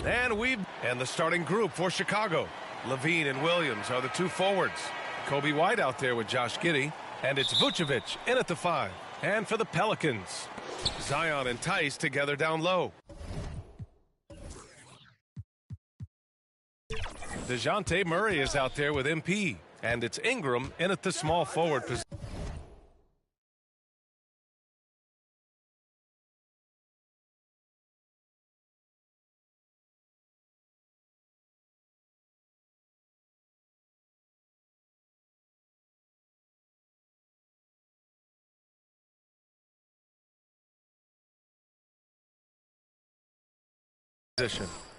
And the starting group for Chicago. Levine and Williams are the two forwards. Kobe White out there with Josh Giddey. And it's Vucevic in at the 5. And for the Pelicans, Zion and Tice together down low. DeJounte Murray is out there with MP. And it's Ingram in at the small forward position.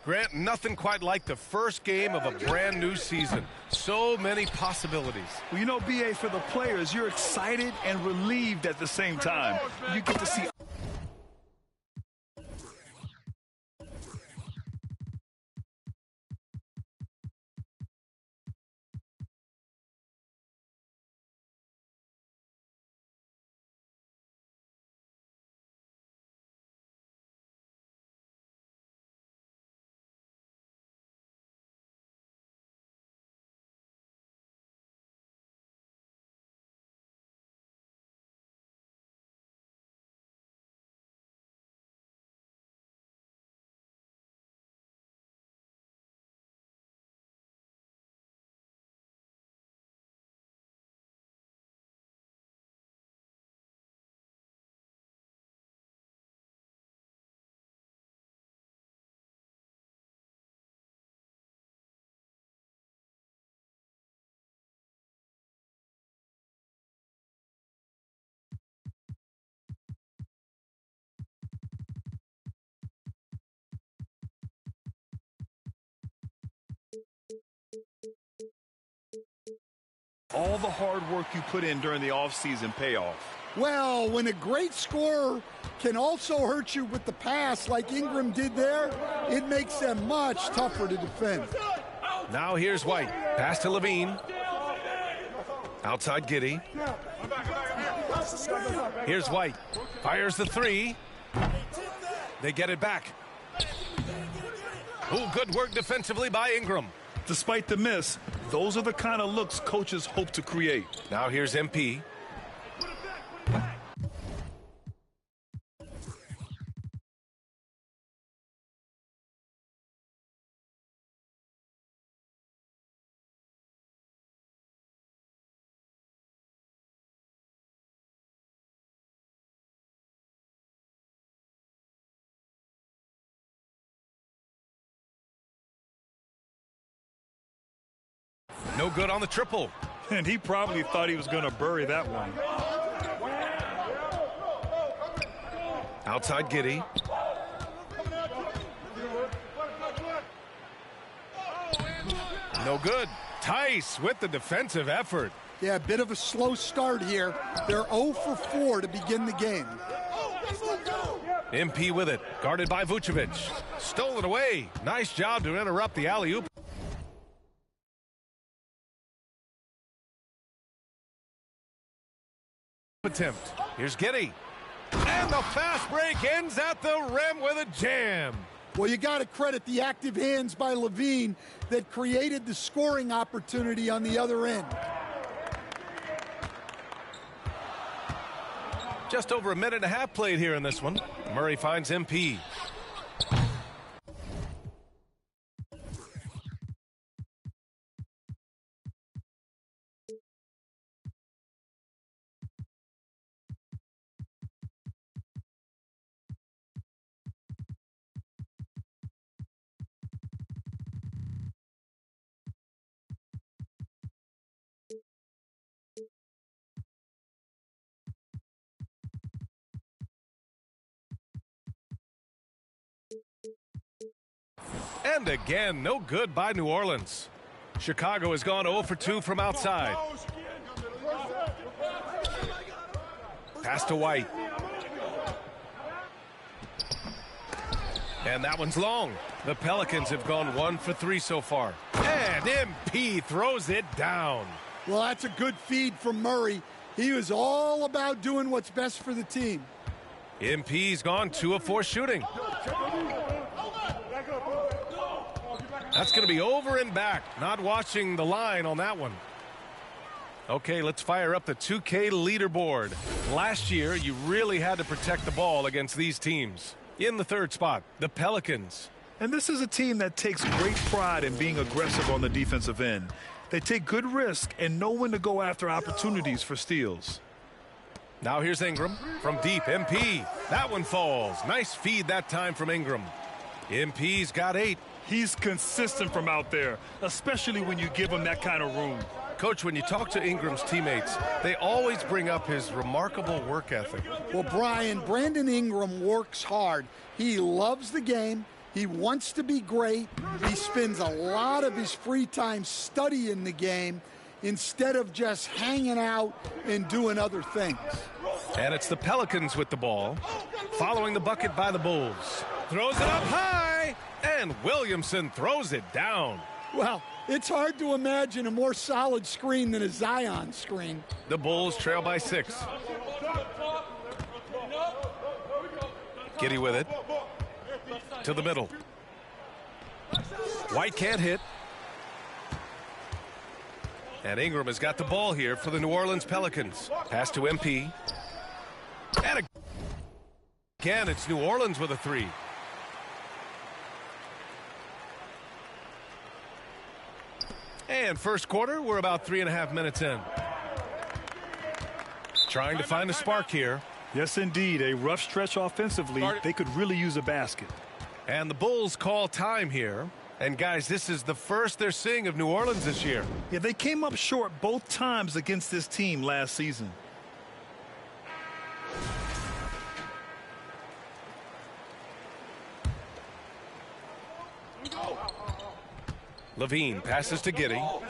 Grant, nothing quite like the first game of a brand new season. So many possibilities. Well, you know, BA, for the players, you're excited and relieved at the same time. You get to see all the hard work you put in during the offseason payoff. Well, when a great scorer can also hurt you with the pass like Ingram did there, it makes them much tougher to defend. Now here's White. Pass to Levine. Outside Giddey. Here's White. Fires the 3. They get it back. Oh, good work defensively by Ingram. Despite the miss, those are the kind of looks coaches hope to create. Now here's MP. No good on the triple. And he probably thought he was going to bury that one. Outside Giddey. No good. Tice with the defensive effort. Yeah, a bit of a slow start here. They're 0 for 4 to begin the game. MP with it. Guarded by Vucevic. Stolen away. Nice job to interrupt the alley-oop attempt. Here's Giddey. And the fast break ends at the rim with a jam. Well, you got to credit the active hands by Levine that created the scoring opportunity on the other end. Just over a minute and a half played here in this one. Murray finds MP. And again, no good by New Orleans. Chicago has gone 0 for 2 from outside. Pass to White. And that one's long. The Pelicans have gone 1 for 3 so far. And MP throws it down. Well, that's a good feed from Murray. He was all about doing what's best for the team. MP's gone 2 of 4 shooting. That's going to be over and back. Not watching the line on that one. Okay, let's fire up the 2K leaderboard. Last year, you really had to protect the ball against these teams. In the third spot, the Pelicans. And this is a team that takes great pride in being aggressive on the defensive end. They take good risk and know when to go after opportunities for steals. Now here's Ingram from deep. MP. That one falls. Nice feed that time from Ingram. MP's got 8. He's consistent from out there, especially when you give him that kind of room. Coach, when you talk to Ingram's teammates, they always bring up his remarkable work ethic. Well, Brian, Brandon Ingram works hard. He loves the game. He wants to be great. He spends a lot of his free time studying the game instead of just hanging out and doing other things. And it's the Pelicans with the ball, following the bucket by the Bulls. Throws it up high, and Williamson throws it down. Well, it's hard to imagine a more solid screen than a Zion screen. The Bulls trail by 6. Giddey with it. To the middle. White can't hit. And Ingram has got the ball here for the New Orleans Pelicans. Pass to MP. And again, it's New Orleans with a 3. And first quarter, we're about 3.5 minutes in. Trying to find a spark here. Yes, indeed. A rough stretch offensively. They could really use a basket. And the Bulls call time here. And guys, this is the first they're seeing of New Orleans this year. Yeah, they came up short both times against this team last season. Levine passes to Giddey.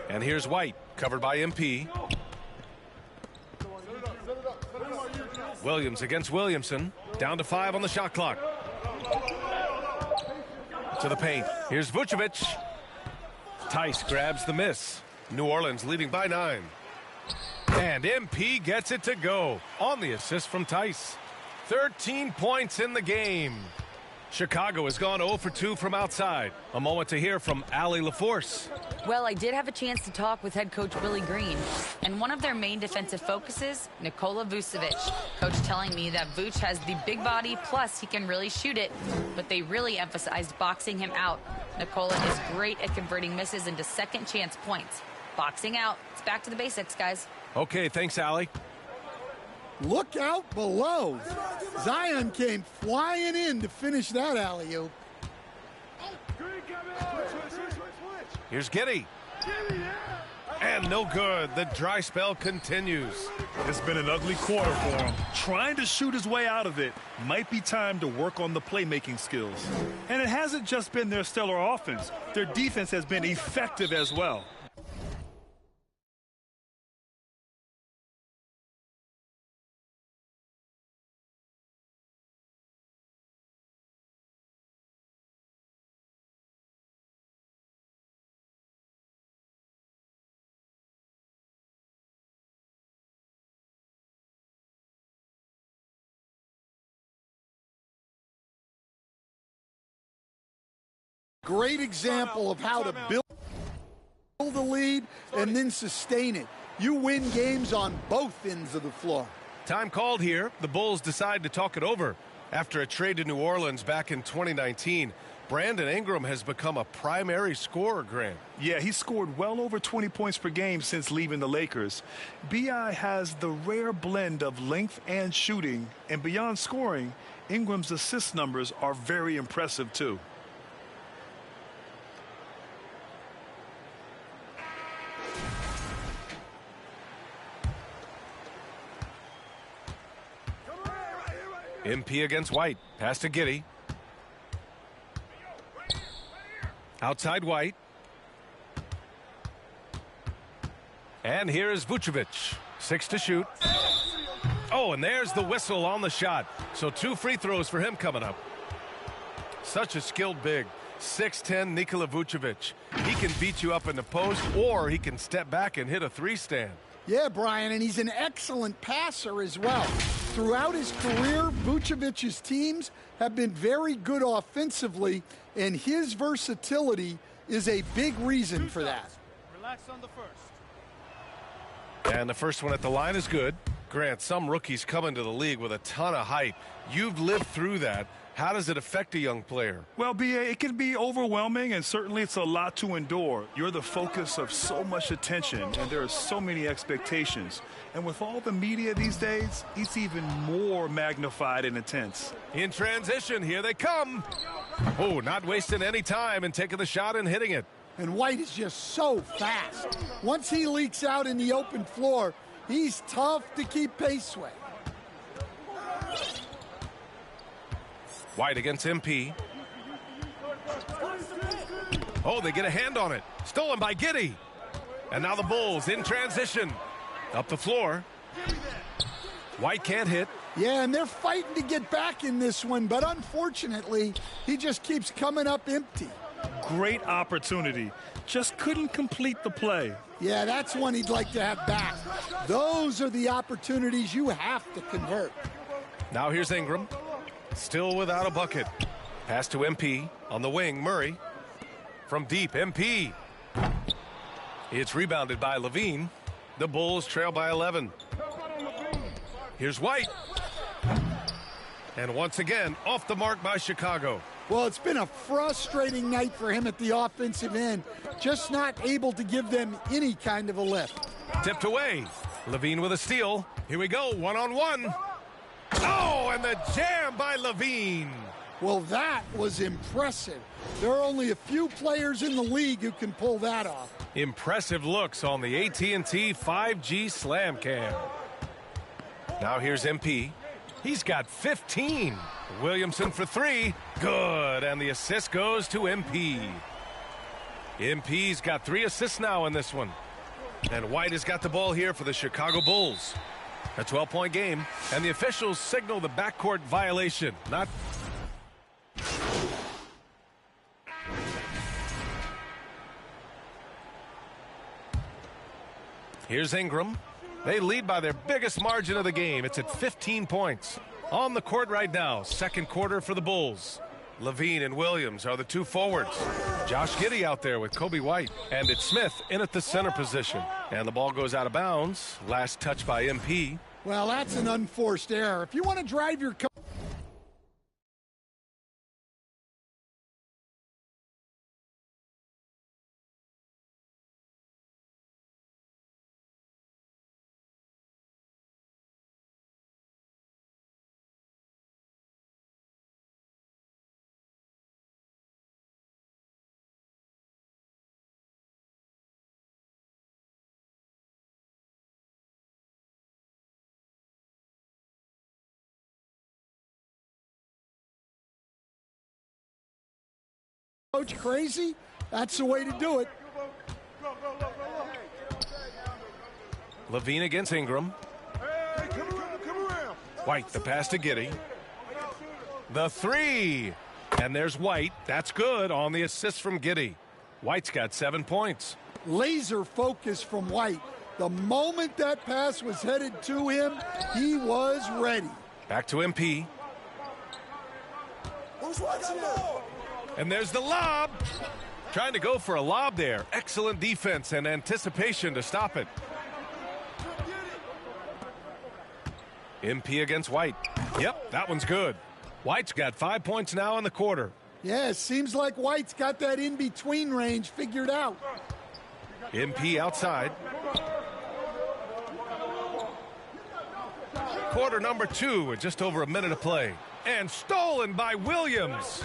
And here's White, covered by MP. Williams against Williamson. Down to 5 on the shot clock. To the paint. Here's Vucevic. Tice grabs the miss. New Orleans leading by 9. And MP gets it to go on the assist from Tice. 13 points in the game. Chicago has gone 0 for 2 from outside. A moment to hear from Allie LaForce. Well, I did have a chance to talk with head coach Willie Green, and one of their main defensive focuses, Nikola Vucevic. Coach telling me that Vuce has the big body, plus he can really shoot it, but they really emphasized boxing him out. Nikola is great at converting misses into second chance points. Boxing out. It's back to the basics, guys. Okay, thanks, Allie. Look out below. Zion came flying in to finish that alley-oop. Here's Giddey. And no good. The dry spell continues. It's been an ugly quarter for him. Trying to shoot his way out of it. Might be time to work on the playmaking skills. And it hasn't just been their stellar offense. Their defense has been effective as well. Great example of how to build the lead and then sustain it. You win games on both ends of the floor. Time called here. The Bulls decide to talk it over. After a trade to New Orleans back in 2019, Brandon Ingram has become a primary scorer, Grant. Yeah, he scored well over 20 points per game since leaving the Lakers. B.I. has the rare blend of length and shooting, and beyond scoring, Ingram's assist numbers are very impressive too. MP against White. Pass to Giddey. Outside White. And here is Vucevic. 6 to shoot. Oh, and there's the whistle on the shot. So 2 free throws for him coming up. Such a skilled big. 6'10" Nikola Vucevic. He can beat you up in the post, or he can step back and hit a 3-stand. Yeah, Brian, and he's an excellent passer as well. throughout his career, Vucevic's teams have been very good offensively, and his versatility is a big reason for that. Relax on the first. And the first one at the line is good. Grant, some rookies come into the league with a ton of hype. You've lived through that. How does it affect a young player? Well, B.A., it can be overwhelming, and certainly it's a lot to endure. You're the focus of so much attention, and there are so many expectations. And with all the media these days, it's even more magnified and intense. In transition, here they come. Oh, not wasting any time and taking the shot and hitting it. And White is just so fast. Once he leaks out in the open floor, he's tough to keep pace with. White against MP. Oh, they get a hand on it. Stolen by Giddey. And now the Bulls in transition. Up the floor. White can't hit. Yeah, and they're fighting to get back in this one, but unfortunately, he just keeps coming up empty. Great opportunity. Just couldn't complete the play. Yeah, that's one he'd like to have back. Those are the opportunities you have to convert. Now here's Ingram. Still without a bucket. Pass to MP. On the wing, Murray. From deep, MP. It's rebounded by Levine. The Bulls trail by 11. Here's White. And once again, off the mark by Chicago. Well, it's been a frustrating night for him at the offensive end. Just not able to give them any kind of a lift. Tipped away. Levine with a steal. Here we go, one-on-one. Oh, and the jam by Levine. Well, that was impressive. There are only a few players in the league who can pull that off. Impressive looks on the AT&T 5G Slam Cam. Now here's MP. He's got 15. Williamson for three. Good. And the assist goes to MP. MP's got 3 assists now in this one. And White has got the ball here for the Chicago Bulls. A 12-point game. And the officials signal the backcourt violation. Not... Here's Ingram. They lead by their biggest margin of the game. It's at 15 points. On the court right now, second quarter for the Bulls. Levine and Williams are the 2 forwards. Josh Giddey out there with Kobe White. And it's Smith in at the center position. And the ball goes out of bounds. Last touch by MP. Well, that's an unforced error. If you want to drive your... Coach crazy? That's the way to do it. Levine against Ingram. White, the pass to Giddey. The 3. And there's White. That's good on the assist from Giddey. White's got 7 points. Laser focus from White. The moment that pass was headed to him, he was ready. Back to MP. And there's the lob. Trying to go for a lob there. Excellent defense and anticipation to stop it. MP against White. Yep, that one's good. White's got 5 points now in the quarter. Yeah, it seems like White's got that in-between range figured out. MP outside. Quarter number 2 with just over a minute to play. And stolen by Williams.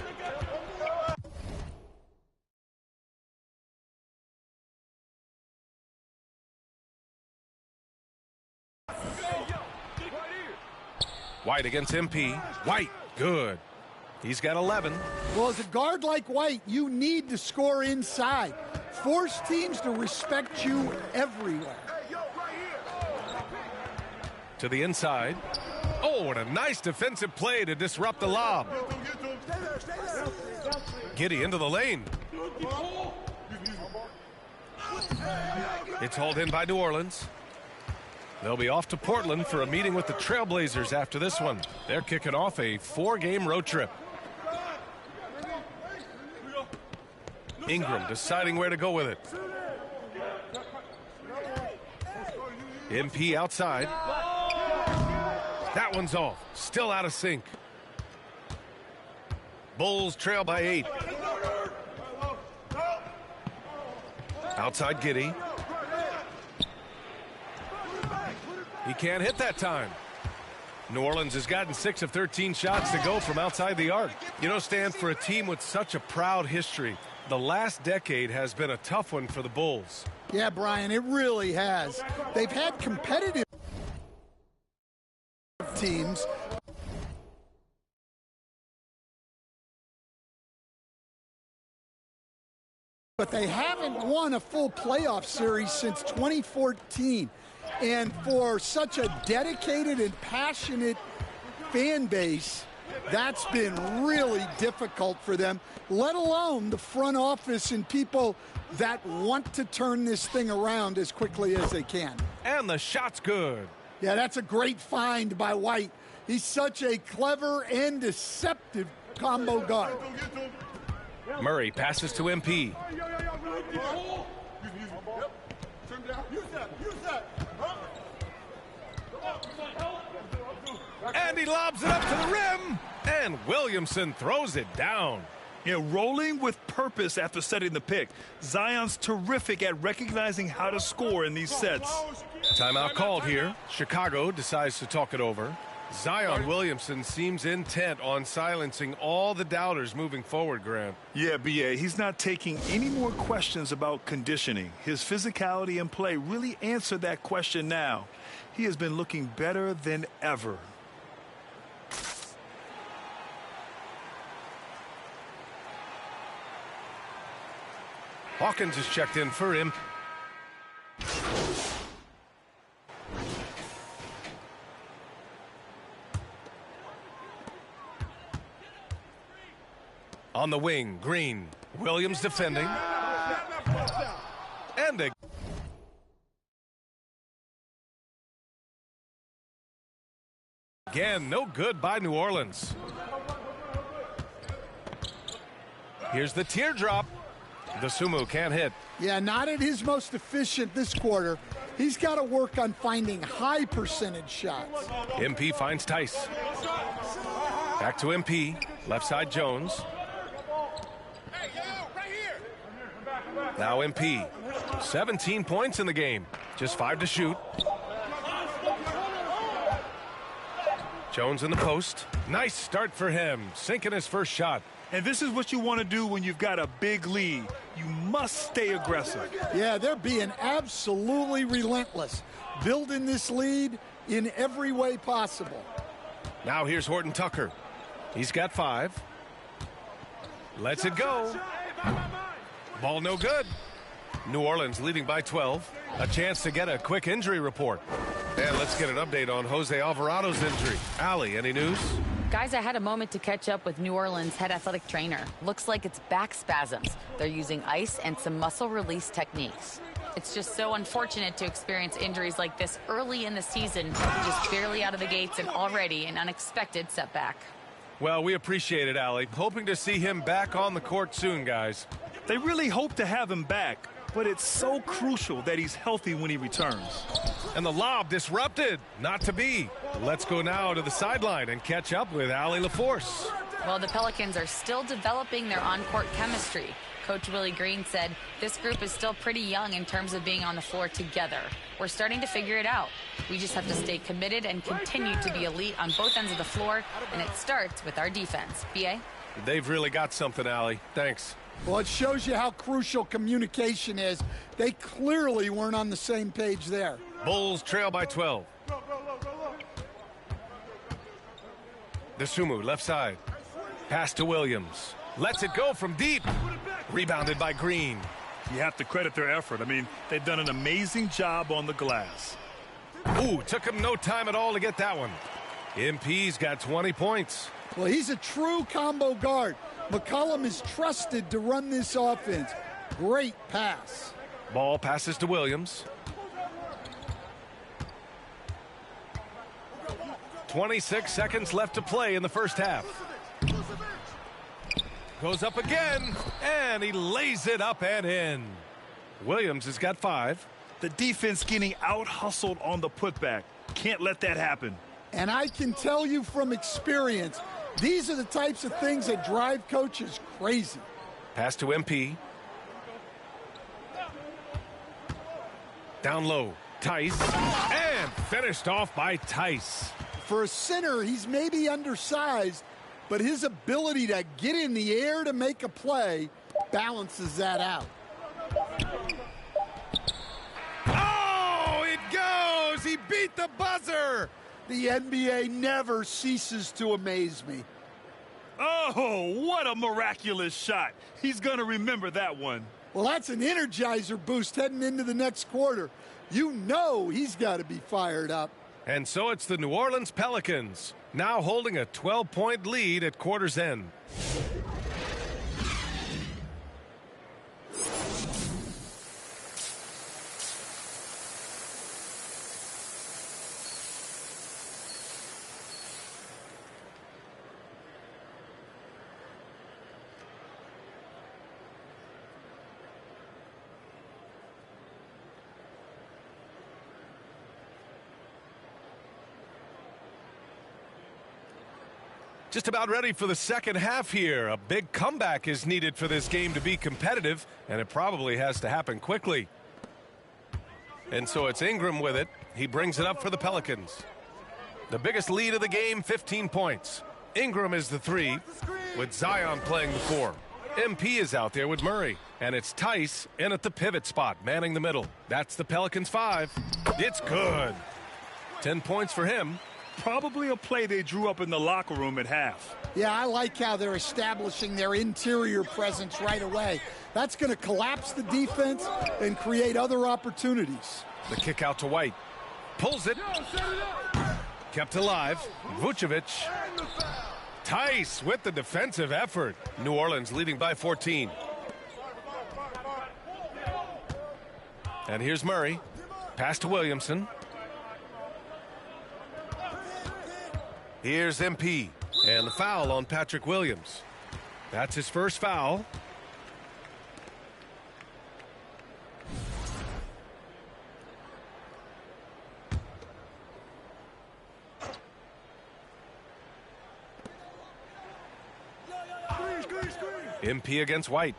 White against MP. White, good. He's got 11. Well, as a guard like White, you need to score inside. Force teams to respect you everywhere. To the inside. Oh, and a nice defensive play to disrupt the lob. Giddey into the lane. It's hauled in by New Orleans. They'll be off to Portland for a meeting with the Trailblazers after this one. They're kicking off a 4-game road trip. Ingram deciding where to go with it. MP outside. That one's off. Still out of sync. Bulls trail by 8. Outside Giddey. He can't hit that time. New Orleans has gotten 6 of 13 shots to go from outside the arc. You know, Stan, for a team with such a proud history, the last decade has been a tough one for the Bulls. Yeah, Brian, it really has. They've had competitive teams. But they haven't won a full playoff series since 2014. And for such a dedicated and passionate fan base, that's been really difficult for them, let alone the front office and people that want to turn this thing around as quickly as they can. And the shot's good. Yeah, that's a great find by White. He's such a clever and deceptive combo guard. Murray passes to MP. And he lobs it up to the rim. And Williamson throws it down. Yeah, rolling with purpose after setting the pick. Zion's terrific at recognizing how to score in these sets. Timeout called here. Chicago decides to talk it over. Zion Williamson seems intent on silencing all the doubters moving forward, Grant. Yeah, BA, he's not taking any more questions about conditioning. His physicality and play really answer that question now. He has been looking better than ever. Hawkins is checked in for him. On the wing, Green. Williams defending. And again, no good by New Orleans. Here's the teardrop. The Sumu can't hit. Yeah, not at his most efficient this quarter. He's got to work on finding high percentage shots. MP finds Tice. Back to MP. Left side Jones. Now MP. 17 points in the game. Just 5 to shoot. Jones in the post. Nice start for him. Sinking his first shot. And this is what you want to do when you've got a big lead. You must stay aggressive. Yeah, they're being absolutely relentless, building this lead in every way possible. Now here's Horton Tucker. He's got 5. Lets it go. Ball no good. New Orleans leading by 12. A chance to get a quick injury report. And let's get an update on Jose Alvarado's injury. Allie, any news? Guys, I had a moment to catch up with New Orleans head athletic trainer. Looks like it's back spasms. They're using ice and some muscle release techniques. It's just so unfortunate to experience injuries like this early in the season, just barely out of the gates and already an unexpected setback. Well, we appreciate it, Allie. Hoping to see him back on the court soon, guys. They really hope to have him back, but it's so crucial that he's healthy when he returns. And the lob disrupted. Not to be. Let's go now to the sideline and catch up with Allie LaForce. Well, the Pelicans are still developing their on-court chemistry. Coach Willie Green said this group is still pretty young in terms of being on the floor together. We're starting to figure it out. We just have to stay committed and continue to be elite on both ends of the floor, and it starts with our defense. B.A.? They've really got something, Allie. Thanks. Well, it shows you how crucial communication is. They clearly weren't on the same page there. Bulls trail by 12. The Sumu left side. Pass to Williams. Lets it go from deep. Rebounded by Green. You have to credit their effort. I mean, they've done an amazing job on the glass. Ooh, took him no time at all to get that one. MP's got 20 points. Well, he's a true combo guard. McCollum is trusted to run this offense. Great pass. Ball passes to Williams. 26 seconds left to play in the first half. Goes up again, and he lays it up and in. Williams has got 5. The defense getting out-hustled on the putback. Can't let that happen. And I can tell you from experience, these are the types of things that drive coaches crazy. Pass to MP. Down low, Tice, and finished off by Tice. For a center, he's maybe undersized, but his ability to get in the air to make a play balances that out. Oh, it goes! He beat the buzzer! The NBA never ceases to amaze me. Oh, what a miraculous shot. He's going to remember that one. Well, that's an energizer boost heading into the next quarter. You know he's got to be fired up. And so it's the New Orleans Pelicans, now holding a 12-point lead at quarter's end. Just about ready for the second half here. A big comeback is needed for this game to be competitive, and it probably has to happen quickly. And so it's Ingram with it. He brings it up for the Pelicans. The biggest lead of the game, 15 points. Ingram is the 3, with Zion playing the 4. MP is out there with Murray, and it's Tice in at the pivot spot, manning the middle. That's the Pelicans' 5. It's good. 10 points for him. Probably a play they drew up in the locker room at half. Yeah, I like how they're establishing their interior presence right away. That's going to collapse the defense and create other opportunities. The kick out to White. Pulls it. Kept alive. Vucevic. Tice with the defensive effort. New Orleans leading by 14. And here's Murray. Pass to Williamson. Here's MP, and the foul on Patrick Williams. That's his first foul. MP against White.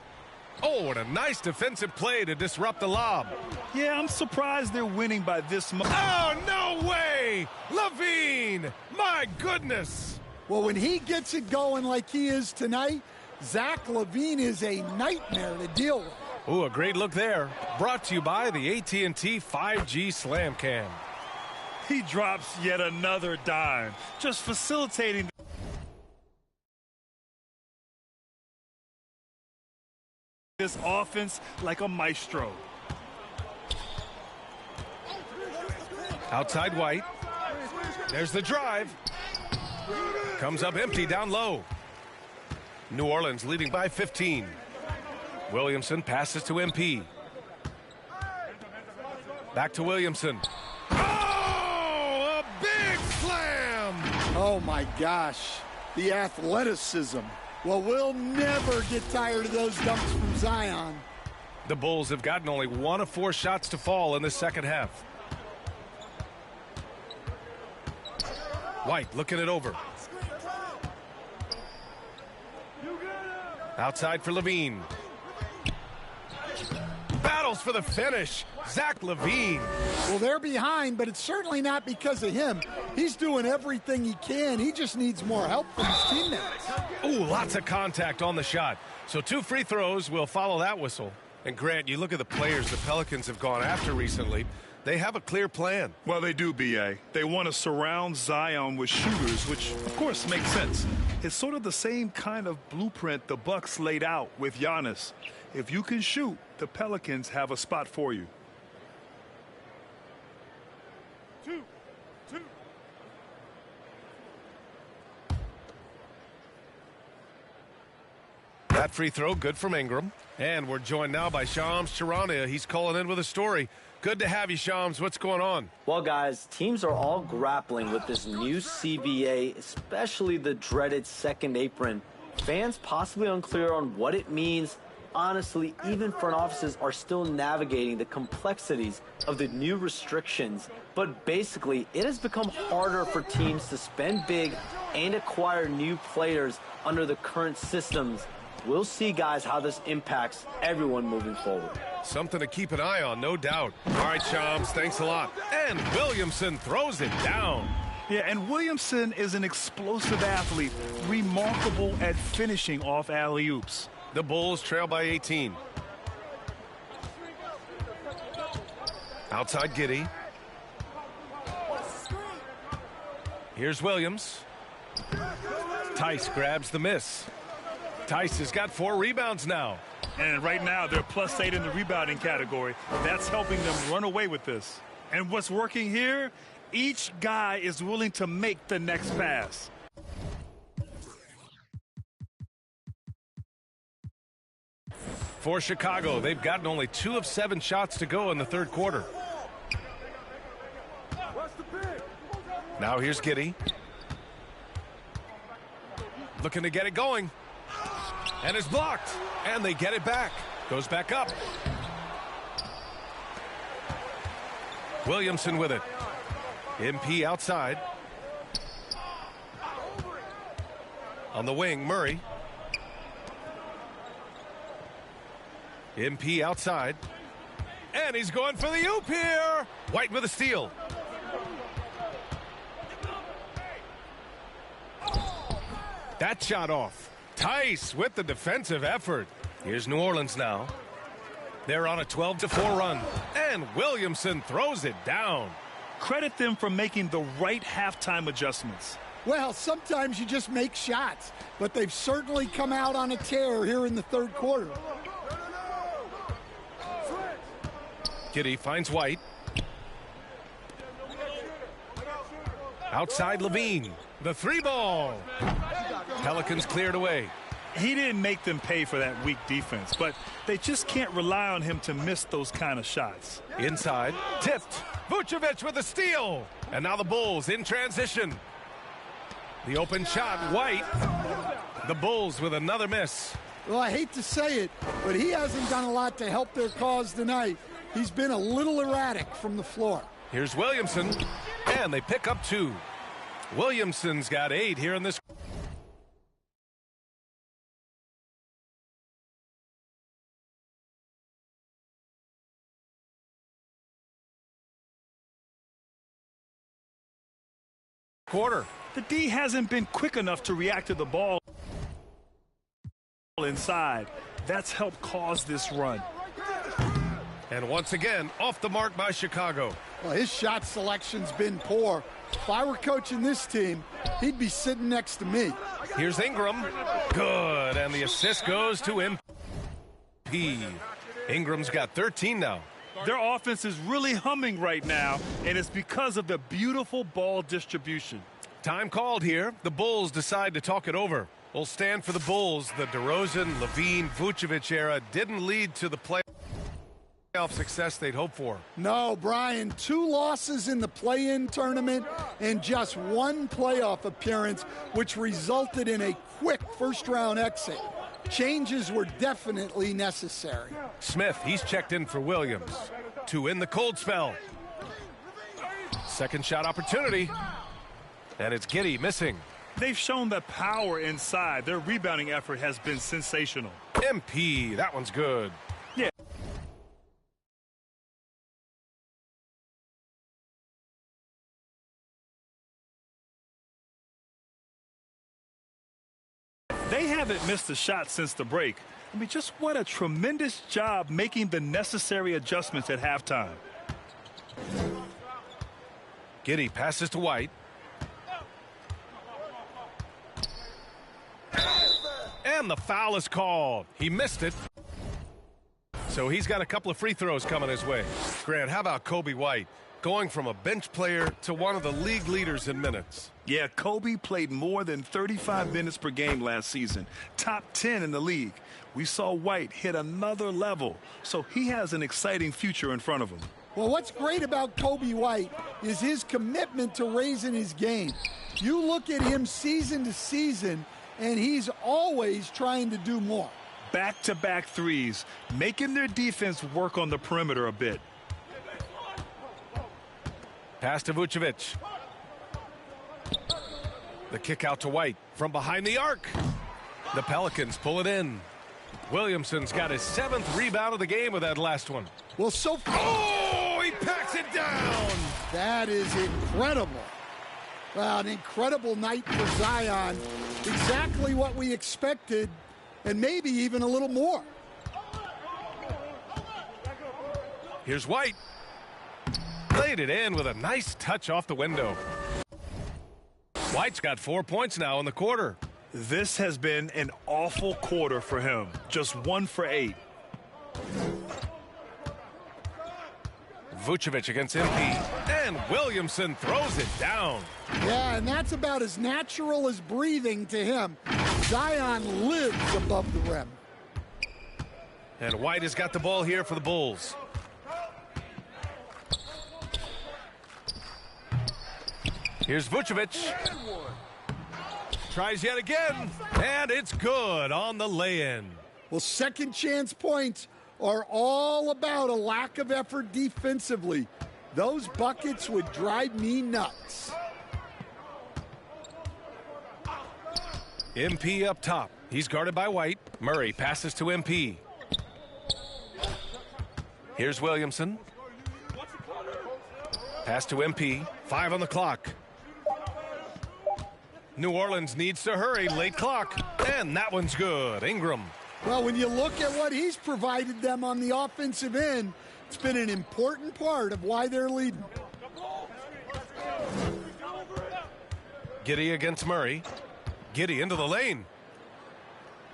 Oh, and a nice defensive play to disrupt the lob. Yeah, I'm surprised they're winning by this much. Oh, no way! Levine! My goodness! Well, when he gets it going like he is tonight, Zach LaVine is a nightmare to deal with. Ooh, a great look there. Brought to you by the AT&T 5G Slam Cam. He drops yet another dime, just facilitating this offense like a maestro. Outside White. There's the drive. Comes up empty down low. New Orleans leading by 15. Williamson passes to MP. Back to Williamson. Oh, a big slam! Oh, my gosh. The athleticism. Well, we'll never get tired of those dunks from Zion. The Bulls have gotten only 1 of 4 shots to fall in the second half. White looking it over. Outside for Levine. Battles for the finish. Zach LaVine. Well, they're behind, but it's certainly not because of him. He's doing everything he can. He just needs more help from his teammates. Ooh, lots of contact on the shot. So 2 free throws will follow that whistle. And Grant, you look at the players the Pelicans have gone after recently. They have a clear plan. Well, they do, B.A. They want to surround Zion with shooters, which, of course, makes sense. It's sort of the same kind of blueprint the Bucks laid out with Giannis. If you can shoot, the Pelicans have a spot for you. 2. That free throw, good from Ingram. And we're joined now by Shams Charania. He's calling in with a story. Good to have you, Shams. What's going on? Well, guys, teams are all grappling with this new CBA, especially the dreaded second apron. Fans possibly unclear on what it means. Honestly, even front offices are still navigating the complexities of the new restrictions. But basically, it has become harder for teams to spend big and acquire new players under the current systems. We'll see, guys, how this impacts everyone moving forward. Something to keep an eye on, no doubt. All right, Shams, thanks a lot. And Williamson throws it down. Yeah, and Williamson is an explosive athlete, remarkable at finishing off alley-oops. The Bulls trail by 18. Outside Giddey. Here's Williams. Tice grabs the miss. Tice has got 4 rebounds now. And right now, they're +8 in the rebounding category. That's helping them run away with this. And what's working here, each guy is willing to make the next pass. For Chicago, they've gotten only 2 of 7 shots to go in the third quarter. Now here's Giddey. Looking to get it going. And it's blocked. And they get it back. Goes back up. Williamson with it. MP outside. On the wing, Murray. MP outside. And he's going for the oop here. White with a steal. That shot off. Tice with the defensive effort. Here's New Orleans now. They're on a 12-4 run. And Williamson throws it down. Credit them for making the right halftime adjustments. Well, sometimes you just make shots, but they've certainly come out on a tear here in the third quarter. Giddey finds White. Outside Levine. The 3-ball. Pelicans cleared away. He didn't make them pay for that weak defense, but they just can't rely on him to miss those kind of shots. Inside. Tipped. Vucevic with a steal. And now the Bulls in transition. The open shot. White. The Bulls with another miss. Well, I hate to say it, but he hasn't done a lot to help their cause tonight. He's been a little erratic from the floor. Here's Williamson. And they pick up 2. Williamson's got 8 here in this. Quarter. The D hasn't been quick enough to react to the ball inside. That's helped cause this run. And once again, off the mark by Chicago. Well, his shot selection's been poor. If I were coaching this team, he'd be sitting next to me. Here's Ingram. Good. And the assist goes to MP. Ingram's got 13 now. Their offense is really humming right now, and it's because of the beautiful ball distribution. Time called here. The Bulls decide to talk it over. Will stand for the Bulls. The DeRozan, Levine, Vucevic era didn't lead to the playoff success they'd hoped for. No, Brian, 2 losses in the play-in tournament and just 1 playoff appearance, which resulted in a quick first-round exit. Changes were definitely necessary. Smith, he's checked in for Williams. 2 in the cold spell. Second shot opportunity. And it's Giddey missing. They've shown the power inside. Their rebounding effort has been sensational. MP, that one's good. Yeah. They haven't missed a shot since the break. I mean, just what a tremendous job making the necessary adjustments at halftime. Giddey passes to White. And the foul is called. He missed it. So he's got a couple of free throws coming his way. Grant, how about Kobe White? going from a bench player to one of the league leaders in minutes. Yeah, Kobe played more than 35 minutes per game last season, top 10 in the league. We saw White hit another level, so he has an exciting future in front of him. Well, what's great about Kobe White is his commitment to raising his game. You look at him season to season, and he's always trying to do more. Back-to-back threes, making their defense work on the perimeter a bit. Pass to Vucevic. The kick out to White from behind the arc. The Pelicans pull it in. Williamson's got his 7th rebound of the game with that last one. Well, so far, Oh, he packs it down. that is incredible. Well, an incredible night for Zion. Exactly what we expected, and maybe even a little more. Here's White. Laid it in with a nice touch off the window. White's got 4 points now in the quarter. This has been an awful quarter for him. Just 1 for 8. Vucevic against MP, and Williamson throws it down. Yeah, and that's about as natural as breathing to him. Zion lives above the rim. And White has got the ball here for the Bulls. Here's Vucevic. Tries yet again, and it's good on the lay-in. Well, second chance points are all about a lack of effort defensively. Those buckets would drive me nuts. MP up top. He's guarded by White. Murray passes to MP. Here's Williamson. Pass to MP. 5 on the clock. New Orleans needs to hurry. Late clock. And that one's good. Ingram. Well, when you look at what he's provided them on the offensive end, it's been an important part of why they're leading. Giddey against Murray. Giddey into the lane.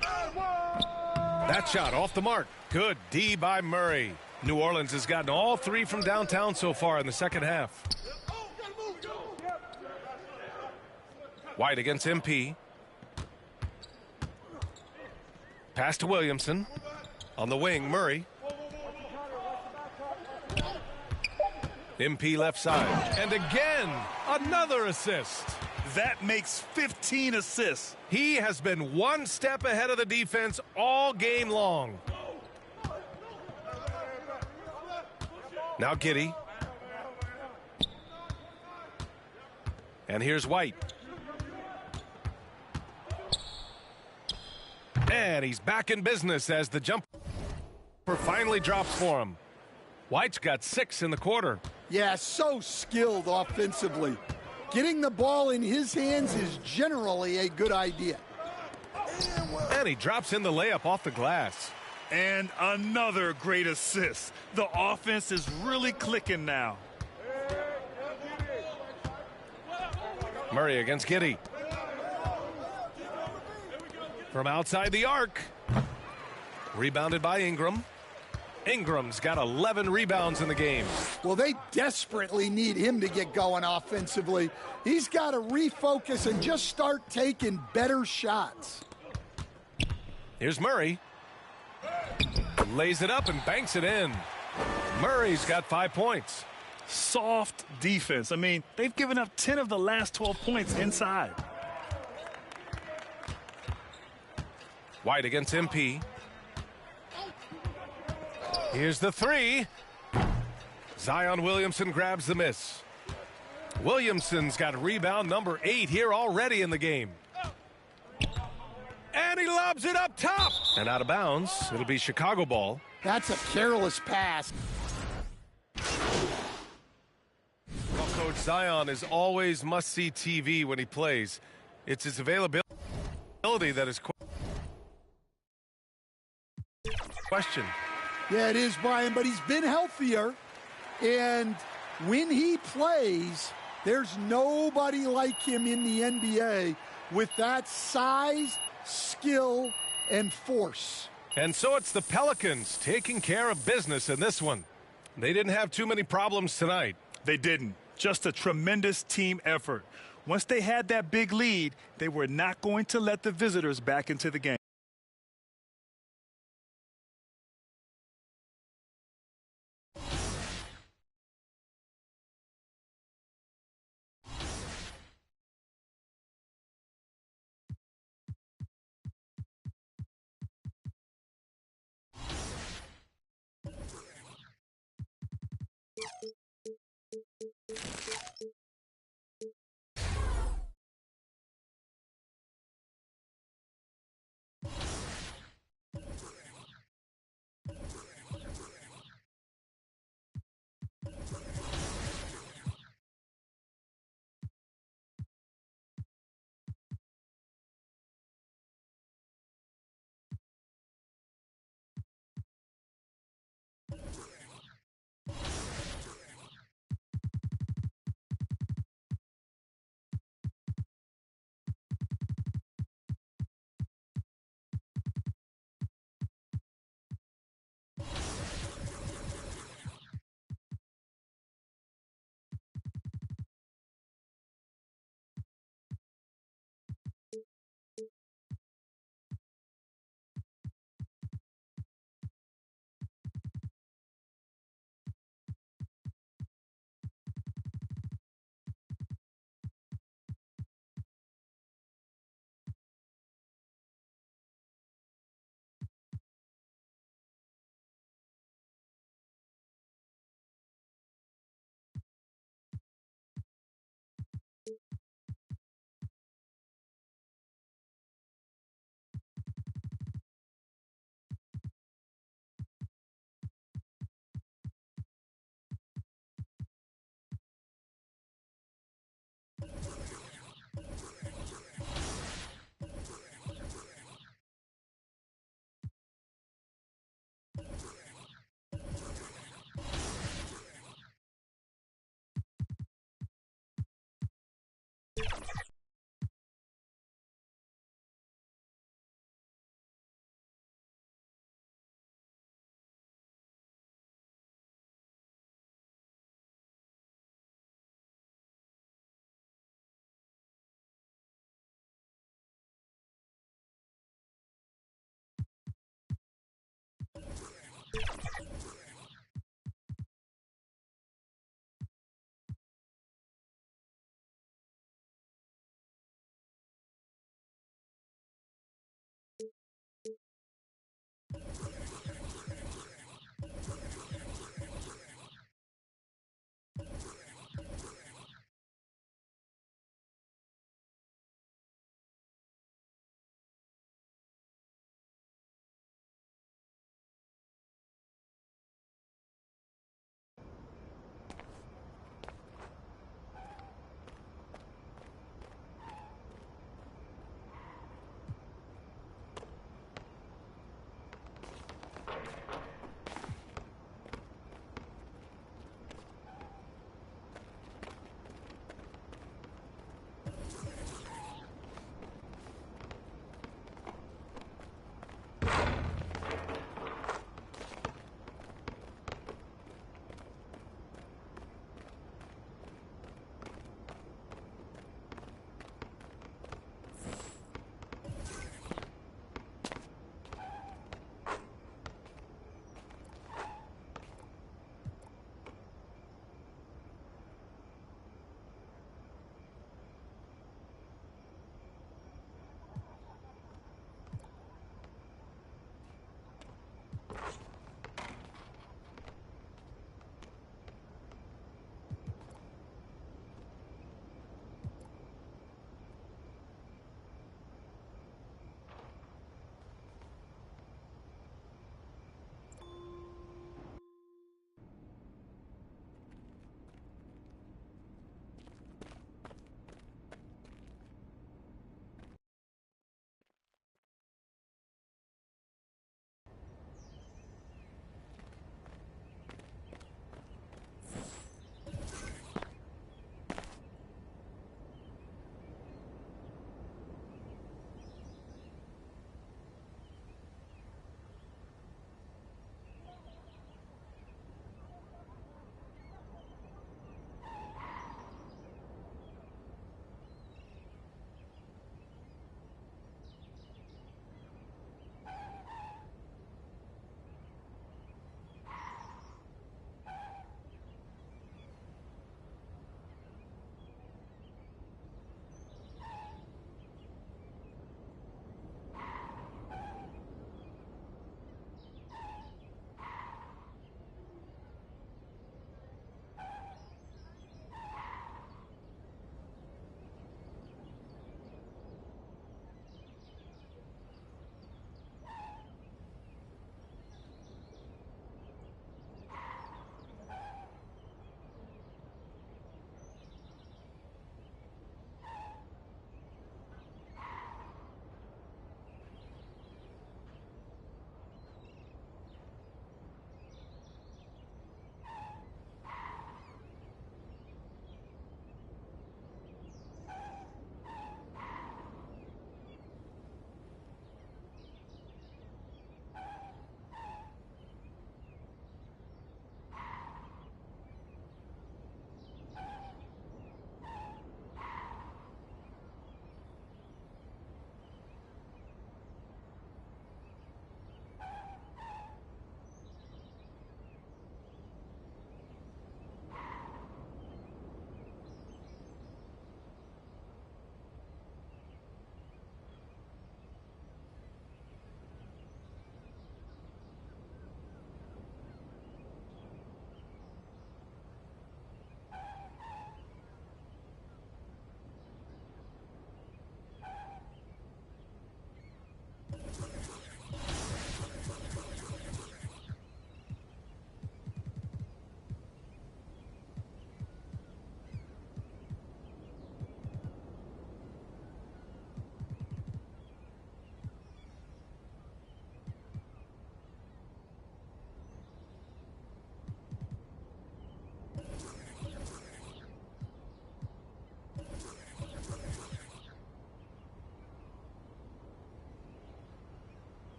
That shot off the mark. Good D by Murray. New Orleans has gotten all 3 from downtown so far in the second half. White against MP. Pass to Williamson. On the wing, Murray. MP left side. And again, another assist. That makes 15 assists. He has been 1 step ahead of the defense all game long. Now Giddey. And here's White. And he's back in business as the jumper finally drops for him. White's got 6 in the quarter. Yeah, so skilled offensively. Getting the ball in his hands is generally a good idea. And he drops in the layup off the glass. And another great assist. The offense is really clicking now. Murray against Giddey. From outside the arc. Rebounded by Ingram. Ingram's got 11 rebounds in the game. Well, they desperately need him to get going offensively. He's got to refocus and just start taking better shots. Here's Murray. Lays it up and banks it in. Murray's got 5 points. Soft defense. I mean, they've given up 10 of the last 12 points inside. White against MP. Here's the 3. Zion Williamson grabs the miss. Williamson's got rebound number 8 here already in the game. And he lobs it up top. And out of bounds. It'll be Chicago ball. That's a careless pass. Well, Coach, Zion is always must-see TV when he plays. It's his availability that is questioned. Yeah, it is, Brian, but he's been healthier. And when he plays, there's nobody like him in the NBA with that size, skill, and force. And so it's the Pelicans taking care of business in this one. They didn't have too many problems tonight. They didn't. Just a tremendous team effort. Once they had that big lead, they were not going to let the visitors back into the game.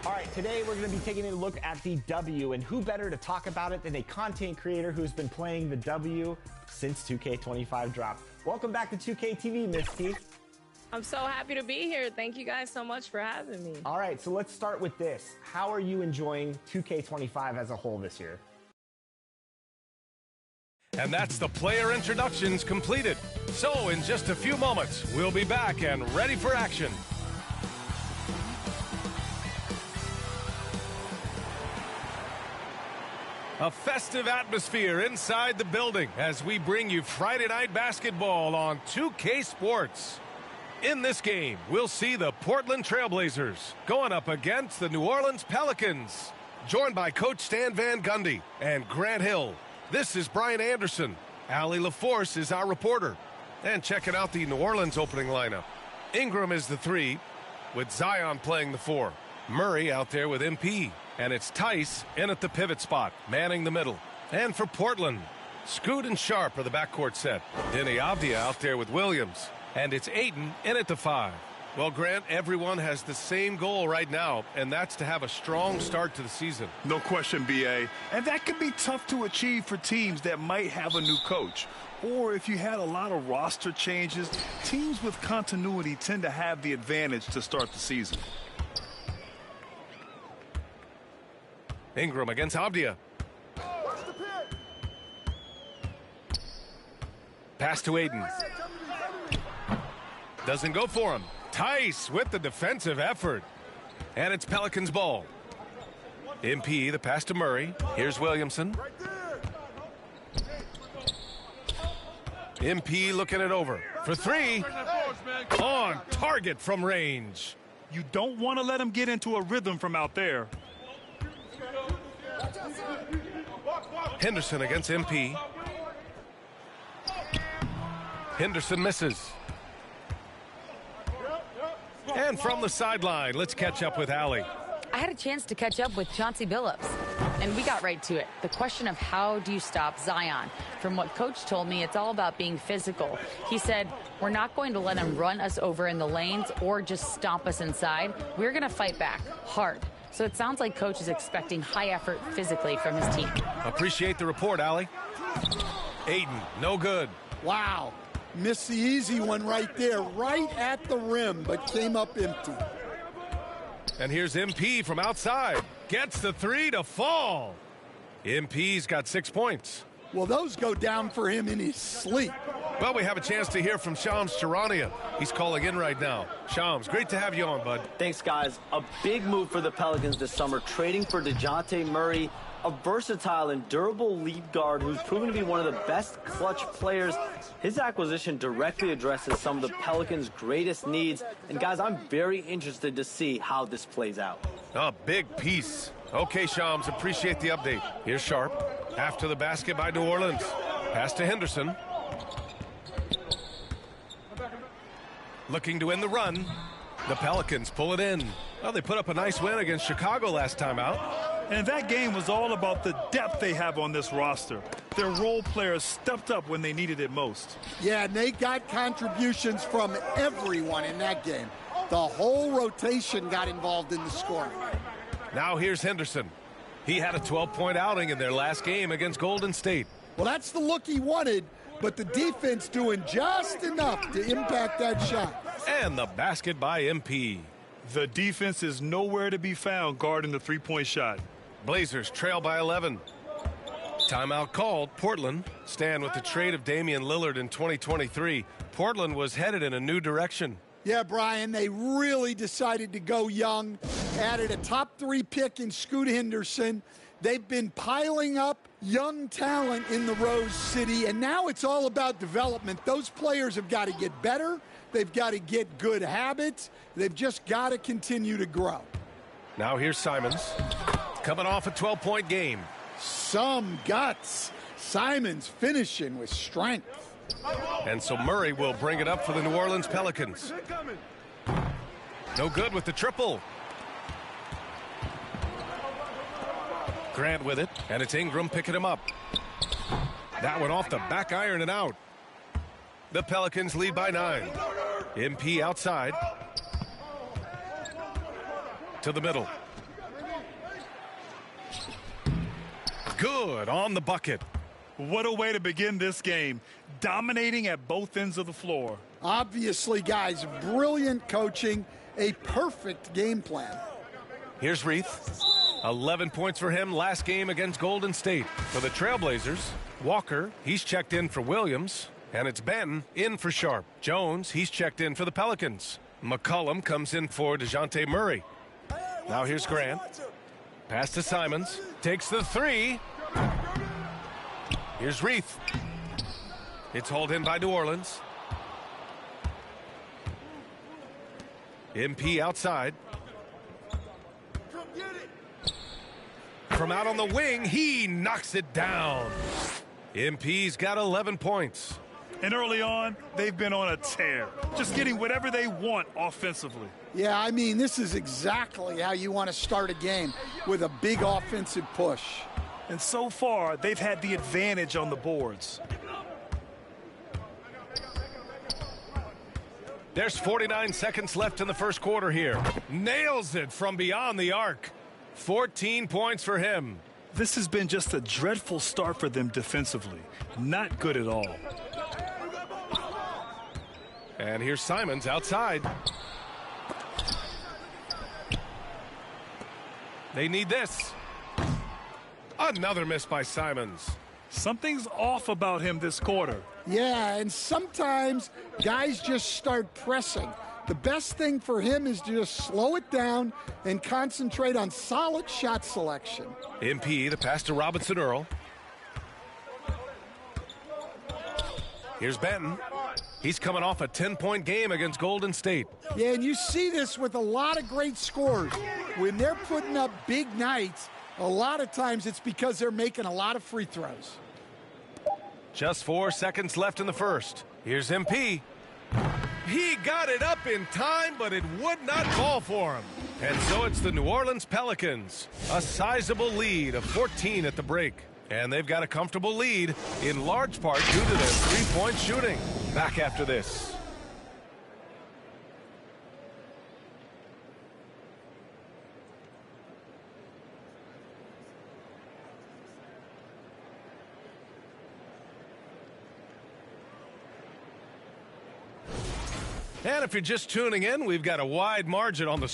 All right, today we're going to be taking a look at the W, and who better to talk about it than a content creator who's been playing the W since 2K25 dropped. Welcome back to 2K TV, Miss T. I'm so happy to be here. Thank you guys so much for having me. All right, so let's start with this. How are you enjoying 2K25 as a whole this year? And that's the player introductions completed. So in just a few moments, we'll be back and ready for action. A festive atmosphere inside the building as we bring you Friday Night Basketball on 2K Sports. In this game, we'll see the Portland Trailblazers going up against the New Orleans Pelicans. Joined by Coach Stan Van Gundy and Grant Hill. This is Brian Anderson. Allie LaForce is our reporter. And checking out the New Orleans opening lineup. Ingram is the 3, with Zion playing the 4. Murray out there with MP. And it's Tice in at the pivot spot, manning the middle. And for Portland, Scoot and Sharp are the backcourt set. Denny Avdia out there with Williams. And it's Ayton in at the 5. Well, Grant, everyone has the same goal right now, and that's to have a strong start to the season. No question, B.A. And that can be tough to achieve for teams that might have a new coach. Or if you had a lot of roster changes, teams with continuity tend to have the advantage to start the season. Ingram against Avdia. Pass to Ayton. Doesn't go for him. Tice with the defensive effort. And it's Pelicans ball. MP, the pass to Murray. Here's Williamson. MP looking it over. For 3. On target from range. You don't want to let them get into a rhythm from out there. Henderson against MP. Henderson misses. And from the sideline, let's catch up with Allie. I had a chance to catch up with Chauncey Billups, and we got right to it. The question of how do you stop Zion? From what Coach told me, it's all about being physical. He said, we're not going to let him run us over in the lanes or just stomp us inside. We're going to fight back hard. So it sounds like Coach is expecting high effort physically from his team. Appreciate the report, Allie. Ayton, no good. Wow. Missed the easy one right there, right at the rim, but came up empty. And here's MP from outside. Gets the 3 to fall. MP's got 6 points. Well, those go down for him in his sleep. Well, we have a chance to hear from Shams Charania. He's calling in right now. Shams, great to have you on, bud. Thanks, guys. A big move for the Pelicans this summer, trading for DeJounte Murray, a versatile and durable lead guard who's proven to be one of the best clutch players. His acquisition directly addresses some of the Pelicans' greatest needs. And, guys, I'm very interested to see how this plays out. A big piece. Okay, Shams, appreciate the update. Here's Sharp. After the basket by New Orleans. Pass to Henderson. Looking to end the run. The Pelicans pull it in. Well, they put up a nice win against Chicago last time out. And that game was all about the depth they have on this roster. Their role players stepped up when they needed it most. Yeah, and they got contributions from everyone in that game. The whole rotation got involved in the scoring. Now here's Henderson. He had a 12-point outing in their last game against Golden State. Well, that's the look he wanted, but the defense doing just enough to impact that shot. And the basket by MP. The defense is nowhere to be found guarding the three-point shot. Blazers trail by 11. Timeout called. Portland stand with the trade of Damian Lillard in 2023. Portland was headed in a new direction. Yeah, Brian, they really decided to go young. Added a top 3 pick in Scoot Henderson. They've been piling up young talent in the Rose City, and now it's all about development. Those players have got to get better. They've got to get good habits. They've just got to continue to grow. Now here's Simons. coming off a 12-point game. Some guts. Simons finishing with strength. And so Murray will bring it up for the New Orleans Pelicans. No good with the triple. Grant with it, and it's Ingram picking him up. That one off the back iron and out. The Pelicans lead by 9. MP outside. To the middle. Good on the bucket. What a way to begin this game. Dominating at both ends of the floor. Obviously, guys, brilliant coaching. A perfect game plan. Here's Reith. 11 points for him last game against Golden State. For the Trailblazers, Walker, he's checked in for Williams. And it's Benton in for Sharp. Jones, he's checked in for the Pelicans. McCollum comes in for DeJounte Murray. Now here's Grant. Pass to Simons. Takes the 3. Here's Reith. It's hauled in by New Orleans. MP outside. From out on the wing, he knocks it down. MP's got 11 points. And early on, they've been on a tear. Just getting whatever they want offensively. Yeah, I mean, this is exactly how you want to start a game, with a big offensive push. And so far, they've had the advantage on the boards. There's 49 seconds left in the first quarter here. Nails it from beyond the arc. 14 points for him. This has been just a dreadful start for them defensively. Not good at all. And here's Simons outside. They need this. Another miss by Simons. Something's off about him this quarter. Yeah, and sometimes guys just start pressing. The best thing for him is to just slow it down and concentrate on solid shot selection. MP, the pass to Robinson Earl. Here's Benton. He's coming off a 10-point game against Golden State. Yeah, and you see this with a lot of great scorers. When they're putting up big nights, a lot of times it's because they're making a lot of free throws. Just 4 seconds left in the first. Here's MP. He got it up in time, but it would not fall for him. And so it's the New Orleans Pelicans. A sizable lead of 14 at the break. And they've got a comfortable lead, in large part due to their three-point shooting. Back after this. And if you're just tuning in, we've got a wide margin on the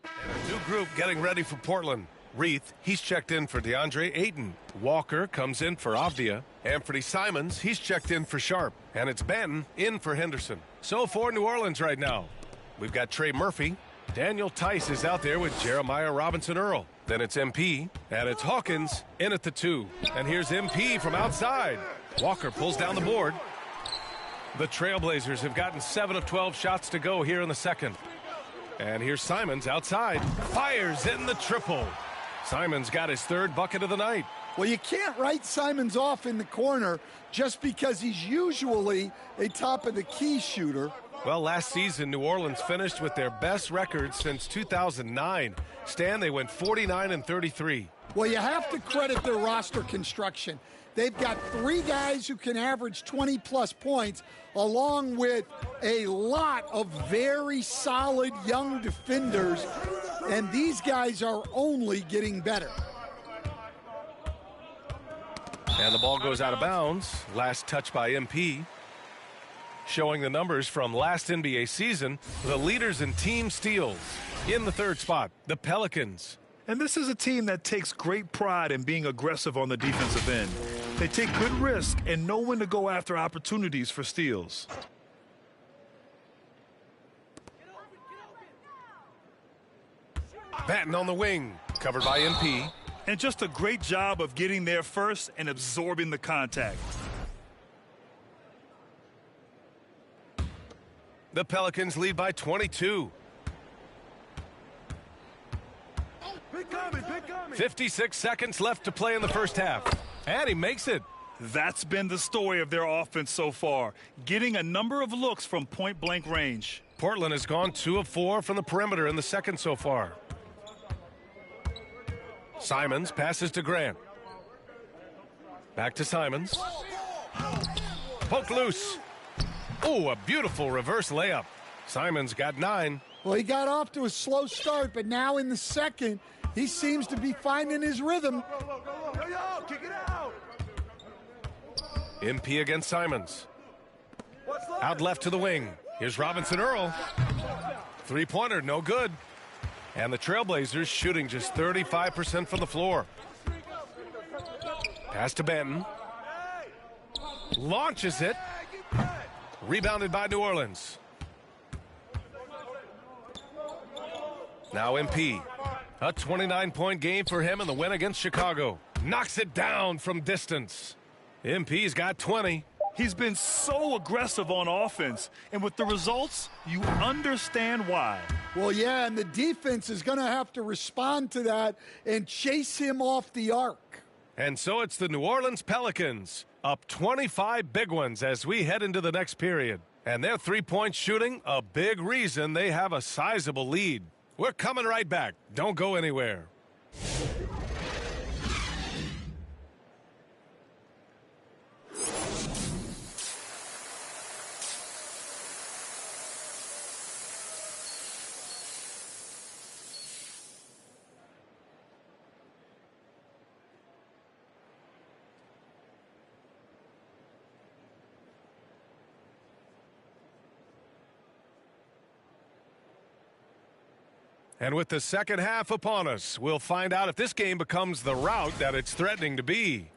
and a new group getting ready for Portland. Reith, he's checked in for DeAndre Ayton. Walker comes in for Avdia. Anthony Simons, he's checked in for Sharp. And it's Ben in for Henderson. So for New Orleans right now, we've got Trey Murphy. Daniel Tice is out there with Jeremiah Robinson Earl. Then it's MP, and it's Hawkins in at the 2. And here's MP from outside. Walker pulls down the board. The Trailblazers have gotten 7 of 12 shots to go here in the second. And here's Simons outside. Fires in the triple. Simons got his 3rd bucket of the night. Well, you can't write Simons off in the corner just because he's usually a top-of-the-key shooter. Well, last season, New Orleans finished with their best record since 2009. Stan, they went 49-33. Well, you have to credit their roster construction. They've got 3 guys who can average 20-plus points, along with a lot of very solid young defenders, and these guys are only getting better. And the ball goes out of bounds. Last touch by MP. Showing the numbers from last NBA season, the leaders in team steals. In the 3rd spot, the Pelicans. And this is a team that takes great pride in being aggressive on the defensive end. They take good risk and know when to go after opportunities for steals. Batten on the wing, covered by MP. And just a great job of getting there first and absorbing the contact. The Pelicans lead by 22. 56 seconds left to play in the first half. And he makes it. That's been the story of their offense so far, getting a number of looks from point-blank range. Portland has gone 2 of 4 from the perimeter in the second so far. Simons passes to Grant. Back to Simons. Poke loose. Oh, a beautiful reverse layup. Simons got 9. Well, he got off to a slow start, but now in the second, he seems to be finding his rhythm. MP against Simons. Out left to the wing. Here's Robinson Earl. Three-pointer, no good. And the Trailblazers shooting just 35% from the floor. Pass to Benton. Launches it. Rebounded by New Orleans. Now MP. A 29-point game for him in the win against Chicago. Knocks it down from distance. MP's got 20. He's been so aggressive on offense, and with the results, you understand why. Well, yeah, and the defense is going to have to respond to that and chase him off the arc. And so it's the New Orleans Pelicans, up 25 big ones as we head into the next period. And their three-point shooting, a big reason they have a sizable lead. We're coming right back. Don't go anywhere. And with the second half upon us, we'll find out if this game becomes the rout that it's threatening to be.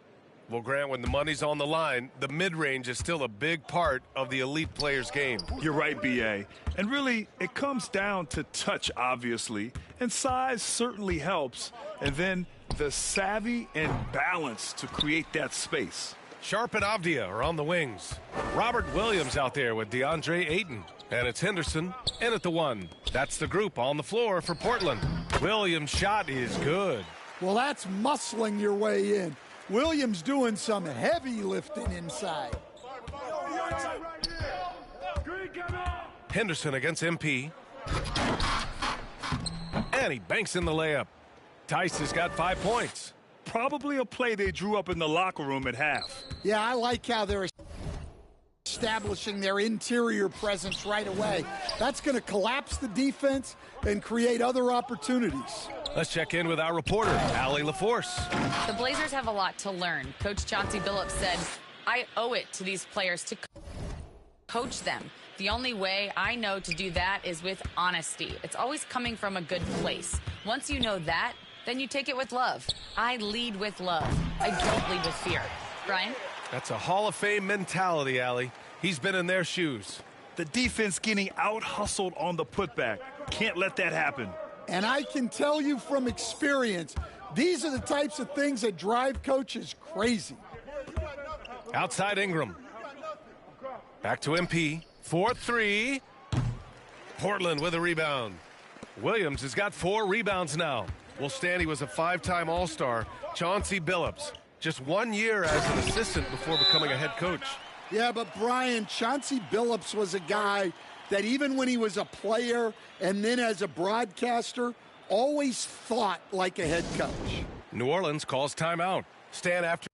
Well, Grant, when the money's on the line, the mid-range is still a big part of the elite player's game. You're right, B.A. And really, it comes down to touch, obviously, and size certainly helps, and then the savvy and balance to create that space. Sharp and Avdia are on the wings. Robert Williams out there with DeAndre Ayton. And it's Henderson in at the 1. That's the group on the floor for Portland. Williams' shot is good. Well, that's muscling your way in. Williams doing some heavy lifting inside. Henderson against MP. And he banks in the layup. Tice has got 5 points. Probably a play they drew up in the locker room at half. Yeah, I like how they're establishing their interior presence right away. That's going to collapse the defense and create other opportunities. Let's check in with our reporter, Allie LaForce. The Blazers have a lot to learn. Coach Chauncey Billups said, I owe it to these players to coach them. The only way I know to do that is with honesty. It's always coming from a good place. Once you know that, then you take it with love. I lead with love. I don't lead with fear. Brian? That's a Hall of Fame mentality, Allie. He's been in their shoes. The defense getting out-hustled on the putback. Can't let that happen. And I can tell you from experience, these are the types of things that drive coaches crazy. Outside Ingram. Back to MP. 4-3. Portland with a rebound. Williams has got 4 rebounds now. Well, Stanley was a 5-time All-Star. Chauncey Billups, just 1 year as an assistant before becoming a head coach. Yeah, but Brian, Chauncey Billups was a guy that even when he was a player and then as a broadcaster, always thought like a head coach. New Orleans calls timeout. Stan after